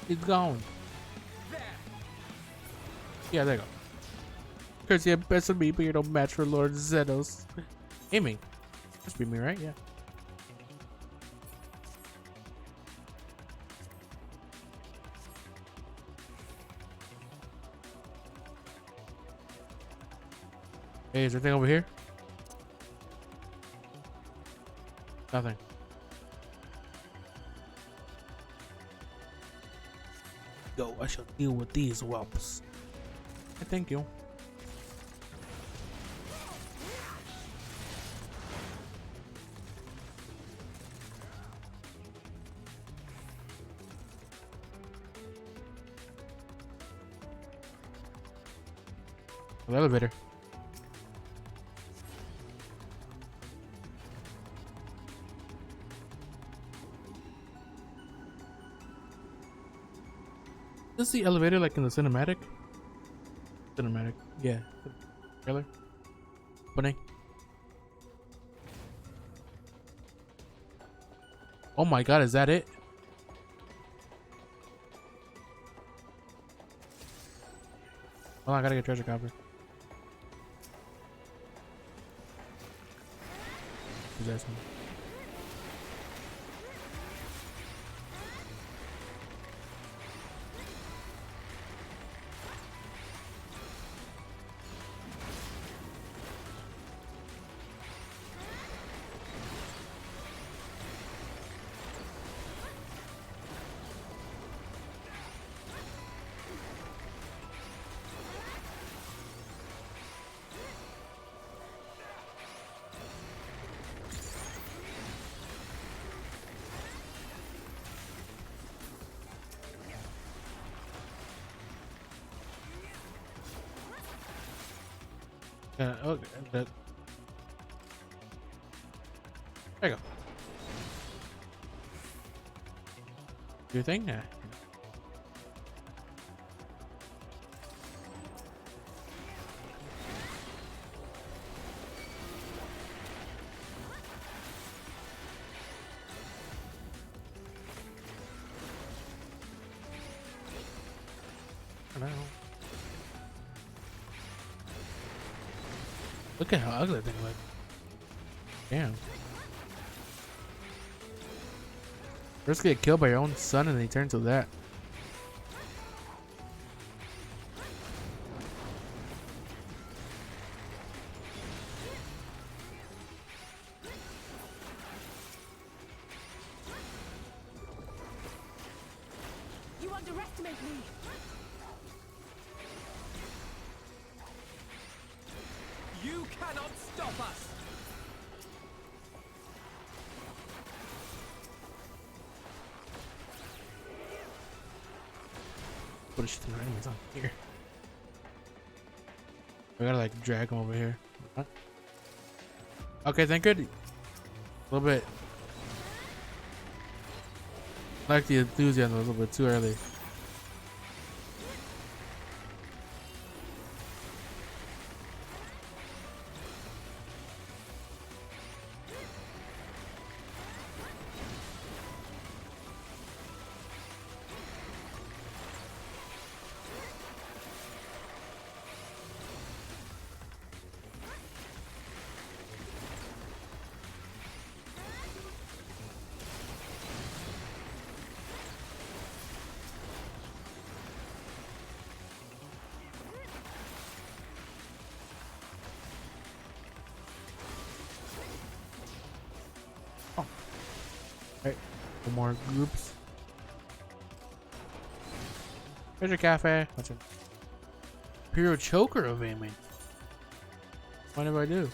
A: It's gone. Yeah, there you go. Courtesy of best of me, but you don't match for Lord Zenos. Aiming. Must be me, right? Yeah. Hey, is there anything over here? Nothing. Go, I shall deal with these whelps. Thank you. The elevator. Is the elevator like in the cinematic? Cinematic, yeah. Trailer. Opening. Oh my god, is that it? Oh, I gotta get treasure copper. Is that something? Okay. There you go. Do your thing? Yeah. Hello. Look at how ugly that thing looks. Damn. First get killed by your own son and then he turns to that.
N: You underestimate me.
L: You cannot stop us!
A: What is she doing? Enemies on here. I gotta like drag him over here. What? Okay, thank good. A little bit. Like the enthusiasm a little bit too early. Right, one more groups. Here's your cafe. What's it? Imperial choker of aiming. Whatever I do.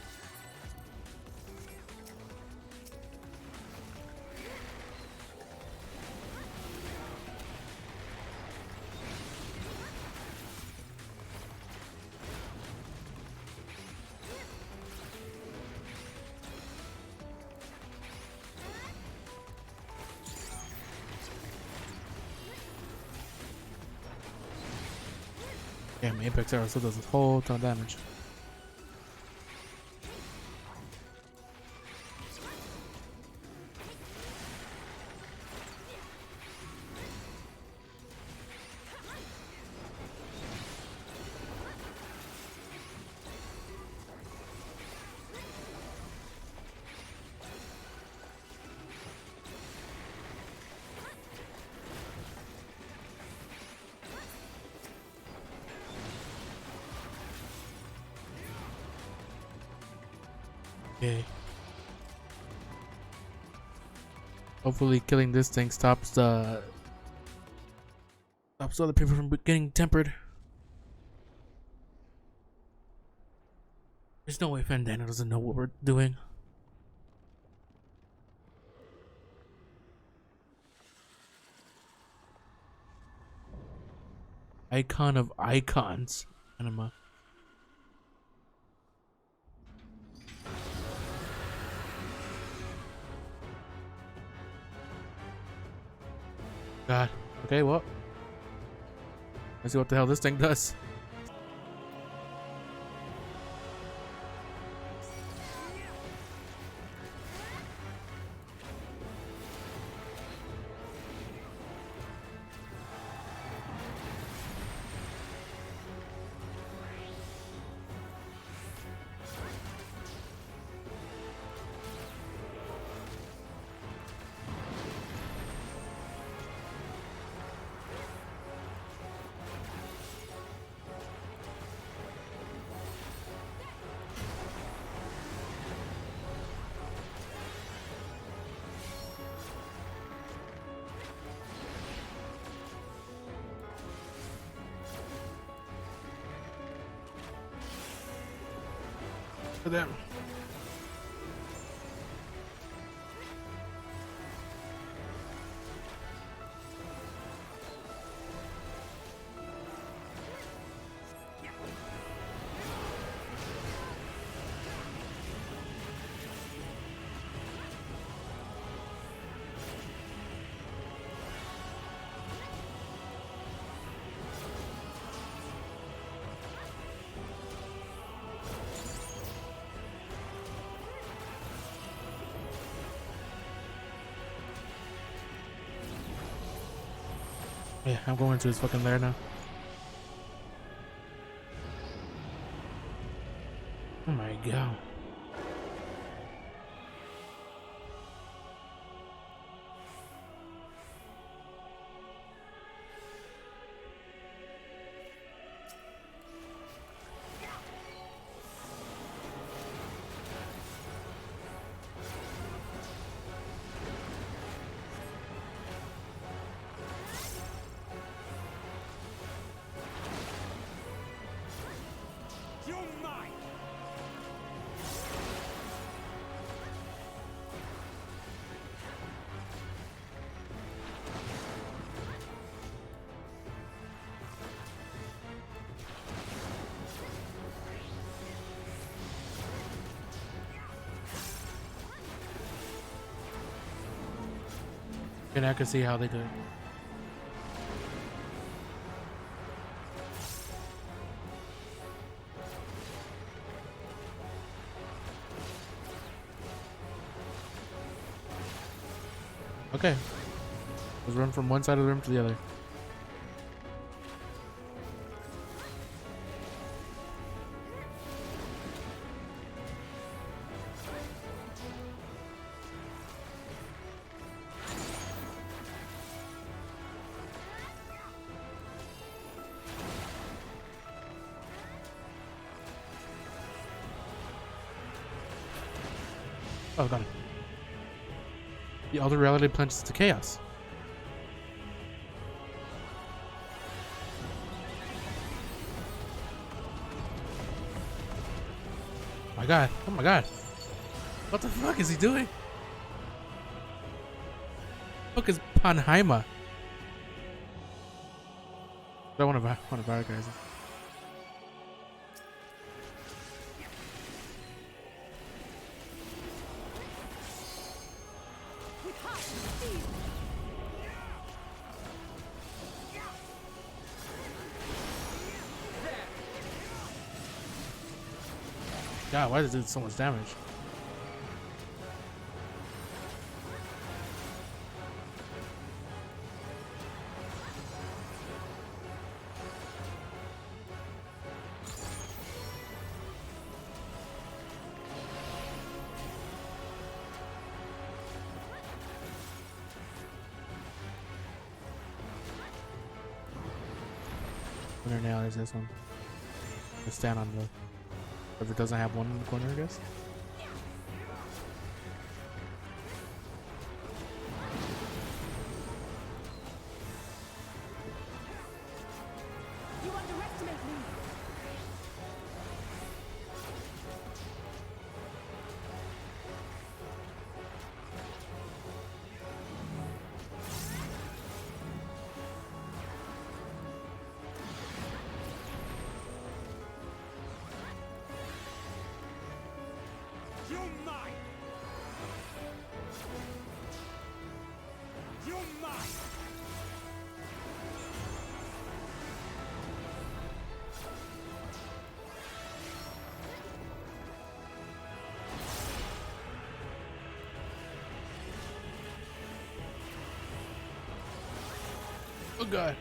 A: Damn, Apex Arrow still does a whole ton of damage. Okay. Hopefully killing this thing stops other people from getting tempered. There's no way Fandano doesn't know what we're doing. Icon of icons. Anima. God. Okay, well. Let's see what the hell this thing does. For them. Yeah, I'm going to his fucking lair now. Oh my god. And I can see how they do it. Okay. Let's run from one side of the room to the other. Oh, got it. The other reality plunges to chaos. My god. Oh my god. What the fuck is he doing? Fuck is Panheimer? That one of our guys. God, why does it do so much damage? Winner now is this one. Let's stand on the. If it doesn't have one in the corner, I guess.
N: You underestimate me. Oh god.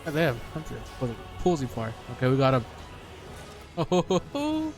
N: Oh, they have hunter. Was it Poolsy part? Okay, we got him. Oh, ho, ho, ho.